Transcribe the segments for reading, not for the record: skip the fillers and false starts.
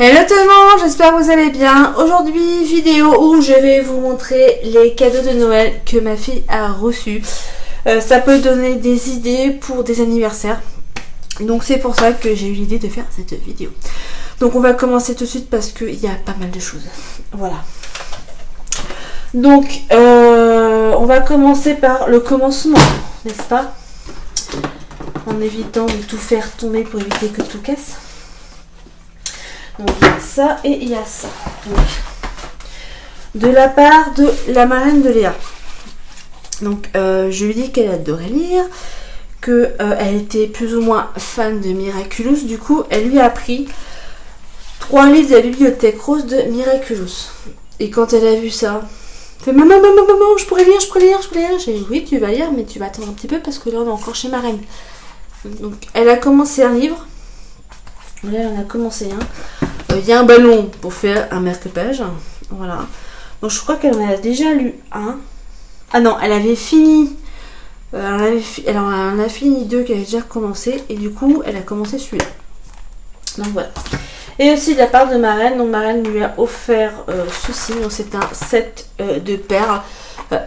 Hello tout le monde, j'espère que vous allez bien. Aujourd'hui, vidéo où je vais vous montrer les cadeaux de Noël que ma fille a reçus. Ça peut donner des idées pour des anniversaires. Donc c'est pour ça que j'ai eu l'idée de faire cette vidéo. Donc on va commencer tout de suite parce qu'il y a pas mal de choses. Voilà. Donc on va commencer par le commencement, n'est-ce pas? En évitant de tout faire tomber pour éviter que tout casse. Donc il y a ça et il y a ça. Donc, de la part de la marraine de Léa. Donc je lui dis qu'elle adorait lire, qu'elle était plus ou moins fan de Miraculous. Du coup elle lui a pris 3 livres de la bibliothèque rose de Miraculous. Et quand elle a vu ça, elle fait maman, je pourrais lire. J'ai dit oui tu vas lire mais tu vas attendre un petit peu parce que là on est encore chez marraine. Donc elle a commencé un livre. Là elle en a commencé un. Il y a un ballon pour faire un marque-page. Voilà. Donc je crois qu'elle en a déjà lu un. Ah non, elle avait fini. Elle en a fini 2 qu'elle avait déjà commencé. Et du coup, elle a commencé celui-là. Donc voilà. Et aussi de la part de marraine. Donc marraine lui a offert ceci. Donc c'est un set de perles.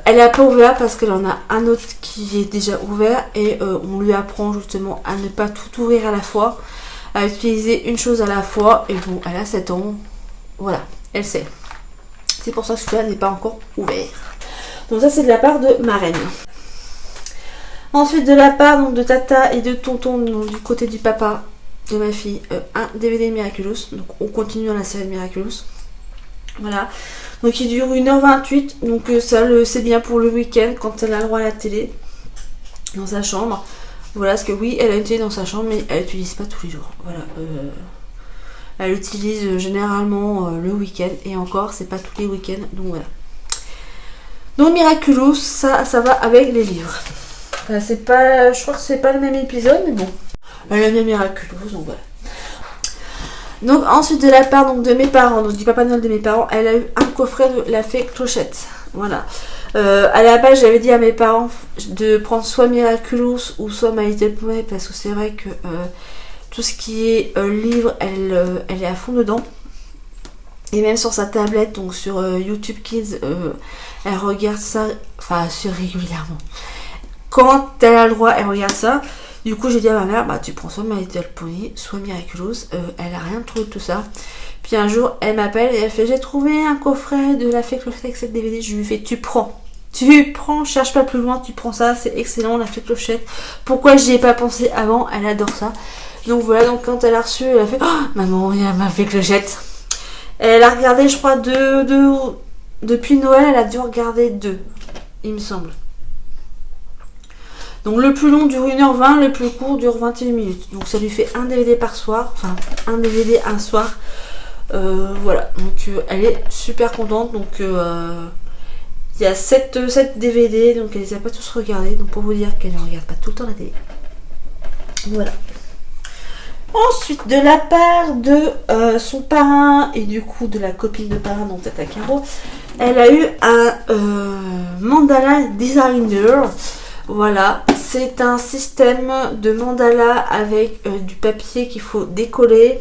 Elle n'a pas ouvert parce qu'elle en a un autre qui est déjà ouvert. Et on lui apprend justement à ne pas tout ouvrir à la fois. À utiliser une chose à la fois. Et bon, elle a 7 ans. Voilà, elle sait. C'est pour ça que celui-là n'est pas encore ouvert. Donc ça, c'est de la part de marraine. Ensuite, de la part donc, de tata et de tonton, donc, du côté du papa de ma fille, un DVD Miraculous. Donc on continue dans la série de Miraculous. Voilà. Donc il dure 1h28. Donc ça, c'est bien pour le week-end quand elle a le droit à la télé. Dans sa chambre. Voilà, parce que oui, elle a une télé dans sa chambre, mais elle n'utilise pas tous les jours. Voilà. Elle utilise généralement le week-end. Et encore, c'est pas tous les week-ends. Donc voilà. Donc Miraculous, ça va avec les livres. Enfin, c'est pas, je crois que c'est pas le même épisode, mais bon. Elle aime bien Miraculous, donc voilà. Donc ensuite de la part donc, de mes parents, donc du Papa Noël de mes parents, elle a eu un coffret de la fée Clochette. Voilà. À la base, j'avais dit à mes parents de prendre soit Miraculous ou soit My Little Pony parce que c'est vrai que tout ce qui est livre, elle est à fond dedans. Et même sur sa tablette, donc sur YouTube Kids, elle regarde ça, enfin assez régulièrement. Quand elle a le droit, elle regarde ça. Du coup, j'ai dit à ma mère, bah tu prends soit My Little Pony, soit Miraculous. Elle a rien trouvé de tout ça. Puis un jour, elle m'appelle et elle fait, j'ai trouvé un coffret de la fée Clochette avec cette DVD. Je lui fais, tu prends, cherche pas plus loin, tu prends ça, c'est excellent la fée Clochette. Pourquoi j'y ai pas pensé avant? Elle adore ça. Donc voilà, donc quand elle a reçu, elle a fait, oh, maman, il y a ma fée Clochette. Elle a regardé, je crois, depuis Noël, elle a dû regarder 2, il me semble. Donc le plus long dure 1h20, le plus court dure 21 minutes. Donc ça lui fait un DVD par soir, enfin un DVD un soir. Voilà, donc elle est super contente. Donc il y a 7 DVD, donc elle les a pas tous regardés. Donc pour vous dire qu'elle ne regarde pas tout le temps la télé. Voilà. Ensuite, de la part de son parrain et du coup de la copine de parrain, donc Tata Caro, elle a eu un mandala designer. Voilà, c'est un système de mandala avec du papier qu'il faut décoller.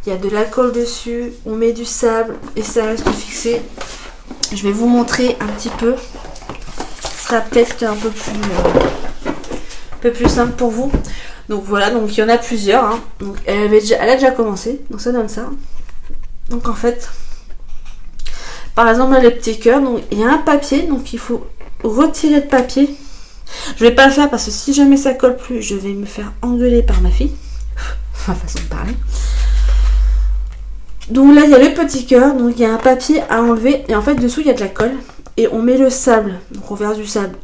Il y a de la colle dessus, on met du sable et ça reste fixé. Je vais vous montrer un petit peu. Ce sera peut-être un peu plus simple pour vous. Donc voilà, donc il y en a plusieurs. Hein. Donc elle a déjà commencé, donc ça donne ça. Donc en fait, par exemple là, les petits cœurs, donc il y a un papier, donc il faut retirer le papier. Je vais pas le faire parce que si jamais ça colle plus, je vais me faire engueuler par ma fille. Enfin, façon de parler. Donc là, il y a le petit cœur, donc il y a un papier à enlever. Et en fait, dessous, il y a de la colle. Et on met le sable, donc on verse du sable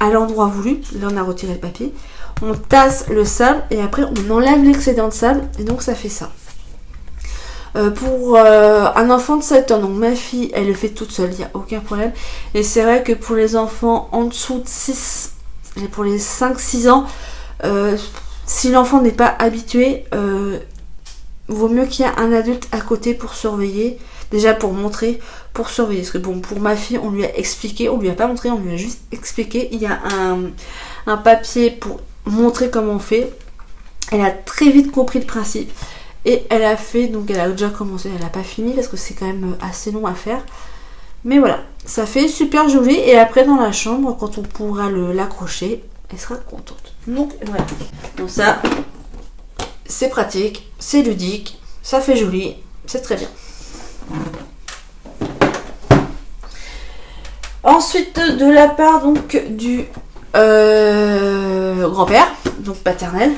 à l'endroit voulu. Là, on a retiré le papier. On tasse le sable et après, on enlève l'excédent de sable. Et donc, ça fait ça. Pour un enfant de 7 ans, donc ma fille, elle le fait toute seule, il n'y a aucun problème. Et c'est vrai que pour les enfants en dessous de 6, et pour les 5-6 ans, si l'enfant n'est pas habitué, vaut mieux qu'il y ait un adulte à côté pour surveiller. Déjà pour montrer, pour surveiller. Parce que bon, pour ma fille, on lui a expliqué, on lui a pas montré, on lui a juste expliqué. Il y a un papier pour montrer comment on fait. Elle a très vite compris le principe. Et elle a fait, donc elle a déjà commencé, elle n'a pas fini parce que c'est quand même assez long à faire. Mais voilà, ça fait super joli. Et après dans la chambre, quand on pourra l'accrocher, elle sera contente. Donc voilà. Donc ça, c'est pratique, c'est ludique, ça fait joli, c'est très bien. Ensuite, de la part donc du grand-père, donc paternel,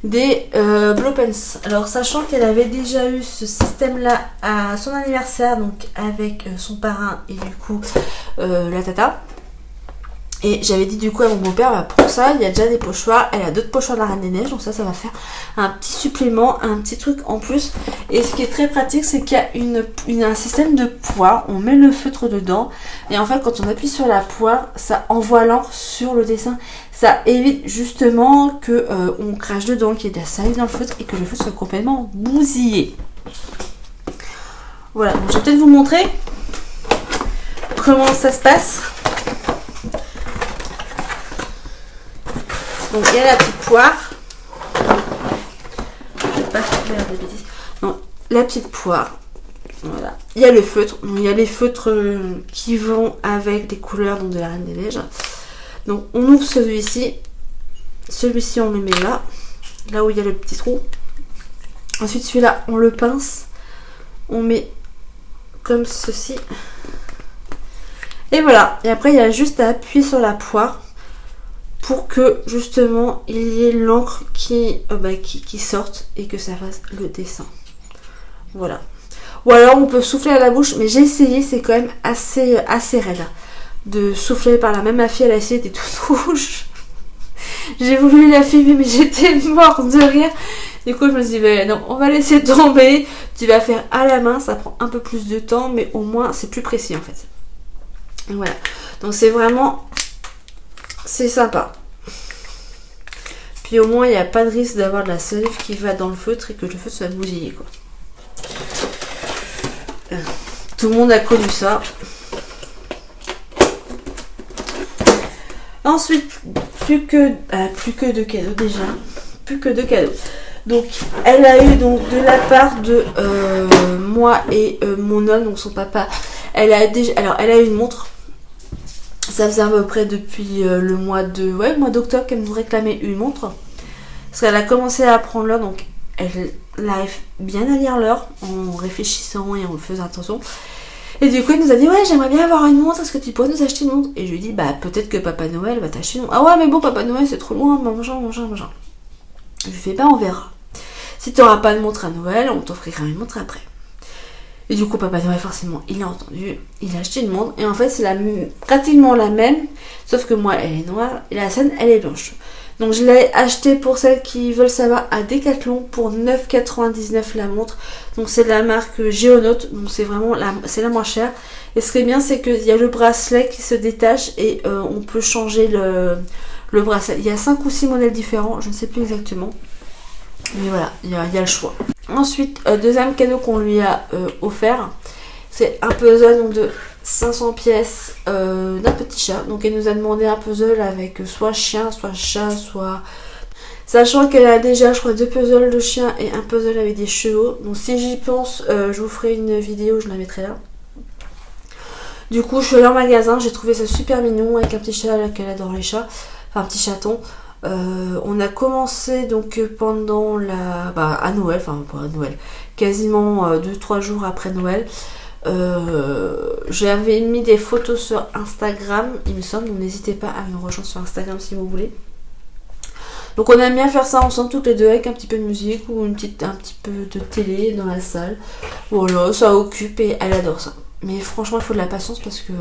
des Blow Pens. Alors sachant qu'elle avait déjà eu ce système là à son anniversaire, donc avec son parrain et du coup la tata. Et j'avais dit du coup à mon beau-père, bah, pour ça, il y a déjà des pochoirs, elle a d'autres pochoirs de la Reine des Neiges, donc ça va faire un petit supplément, un petit truc en plus. Et ce qui est très pratique, c'est qu'il y a un système de poire, on met le feutre dedans, et en fait quand on appuie sur la poire, ça envoie l'encre sur le dessin. Ça évite justement que on crache dedans, qu'il y ait de la salive dans le feutre et que le feutre soit complètement bousillé. Voilà, donc je vais peut-être vous montrer comment ça se passe. Donc il y a la petite poire. Je vais pas faire des bêtises. Non, la petite poire. Voilà. Il y a le feutre. Donc, il y a les feutres qui vont avec les couleurs donc, de la Reine des Neiges. Donc on ouvre celui-ci. Celui-ci on le met là. Là où il y a le petit trou. Ensuite celui-là on le pince. On met comme ceci. Et voilà. Et après il y a juste à appuyer sur la poire. Pour que justement il y ait l'encre qui sorte et que ça fasse le dessin. Voilà. Ou alors on peut souffler à la bouche, mais j'ai essayé, c'est quand même assez raide. De souffler par là. Même ma fille, elle a essayé, elle était toute rouge. J'ai voulu la filmer, mais j'étais morte de rire. Du coup, je me suis dit, bah, non, on va laisser tomber. Tu vas faire à la main, ça prend un peu plus de temps, mais au moins c'est plus précis en fait. Voilà. Donc c'est vraiment... C'est sympa. Puis au moins il n'y a pas de risque d'avoir de la salive qui va dans le feutre et que le feutre soit bousillé quoi. Tout le monde a connu ça. Ensuite, plus que de cadeaux déjà. Plus que de cadeaux. Donc elle a eu donc de la part de moi et mon homme, donc son papa, elle a eu une montre. Ça faisait à peu près depuis le mois d'octobre qu'elle nous réclamait une montre. Parce qu'elle a commencé à apprendre l'heure, donc elle arrive bien à lire l'heure en réfléchissant et en faisant attention. Et du coup, elle nous a dit, ouais, j'aimerais bien avoir une montre, est-ce que tu pourrais nous acheter une montre? Et je lui ai dit, bah peut-être que Papa Noël va t'acheter une montre. Ah ouais, mais bon, Papa Noël c'est trop loin, machin. Je lui fais, bah on verra. Si tu n'auras pas de montre à Noël, on t'offrira une montre après. Et du coup, Papa Noël, forcément, il a entendu, il a acheté une montre. Et en fait, c'est pratiquement la même, sauf que moi, elle est noire et la sienne, elle est blanche. Donc, je l'ai acheté pour celles qui veulent savoir à Decathlon pour 9,99 la montre. Donc, c'est de la marque Geonote. Donc, c'est vraiment c'est la moins chère. Et ce qui est bien, c'est qu'il y a le bracelet qui se détache et on peut changer le bracelet. Il y a 5 ou 6 modèles différents, je ne sais plus exactement. Mais voilà, il y a le choix. Ensuite, deuxième cadeau qu'on lui a offert, c'est un puzzle donc, de 500 pièces d'un petit chat. Donc elle nous a demandé un puzzle avec soit chien, soit chat, soit... Sachant qu'elle a déjà, je crois, 2 puzzles de chien et un puzzle avec des chevaux. Donc si j'y pense, je vous ferai une vidéo, je la mettrai là. Du coup, je suis allée en magasin, j'ai trouvé ça super mignon avec un petit chat qu'elle adore les chats. Enfin, un petit chaton. On a commencé donc pendant à Noël, enfin pas à Noël, quasiment 2-3 jours après Noël. J'avais mis des photos sur Instagram, il me semble, donc n'hésitez pas à me rejoindre sur Instagram si vous voulez. Donc on aime bien faire ça ensemble toutes les deux avec un petit peu de musique ou un petit peu de télé dans la salle. Voilà, ça occupe et elle adore ça. Mais franchement il faut de la patience parce que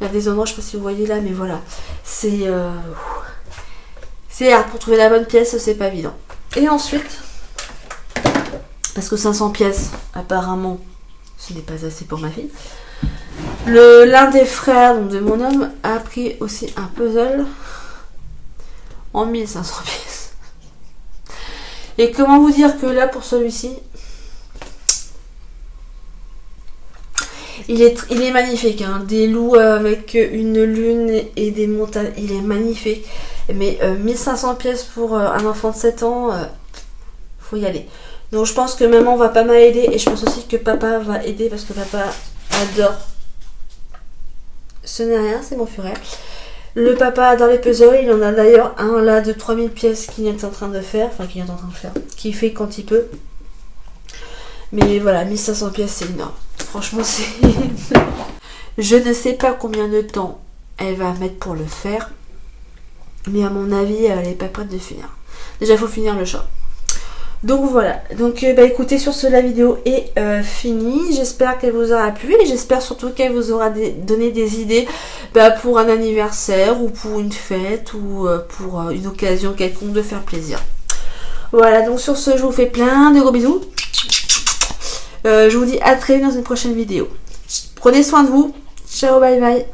il y a des endroits, je sais pas si vous voyez là, mais voilà, c'est hard pour trouver la bonne pièce, c'est pas évident. Et ensuite, parce que 500 pièces, apparemment, ce n'est pas assez pour ma fille. L'un des frères donc de mon homme a pris aussi un puzzle en 1500 pièces. Et comment vous dire que là, pour celui-ci, il est magnifique. Hein. Des loups avec une lune et des montagnes, il est magnifique. Mais 1500 pièces pour un enfant de 7 ans, faut y aller. Donc je pense que maman va pas mal aider et je pense aussi que papa va aider parce que papa adore. Ce n'est rien, c'est mon furet. Le papa adore les puzzles, il en a d'ailleurs un là de 3000 pièces qu'il est en train de faire, qu'il fait quand il peut. Mais voilà, 1500 pièces c'est énorme. Franchement c'est... Je ne sais pas combien de temps elle va mettre pour le faire. Mais à mon avis, elle n'est pas prête de finir. Déjà, il faut finir le chat. Donc voilà. Donc écoutez, sur ce, la vidéo est finie. J'espère qu'elle vous aura plu. Et j'espère surtout qu'elle vous aura donné des idées pour un anniversaire ou pour une fête ou pour une occasion quelconque de faire plaisir. Voilà, donc sur ce, je vous fais plein de gros bisous. Je vous dis à très vite dans une prochaine vidéo. Prenez soin de vous. Ciao, bye bye.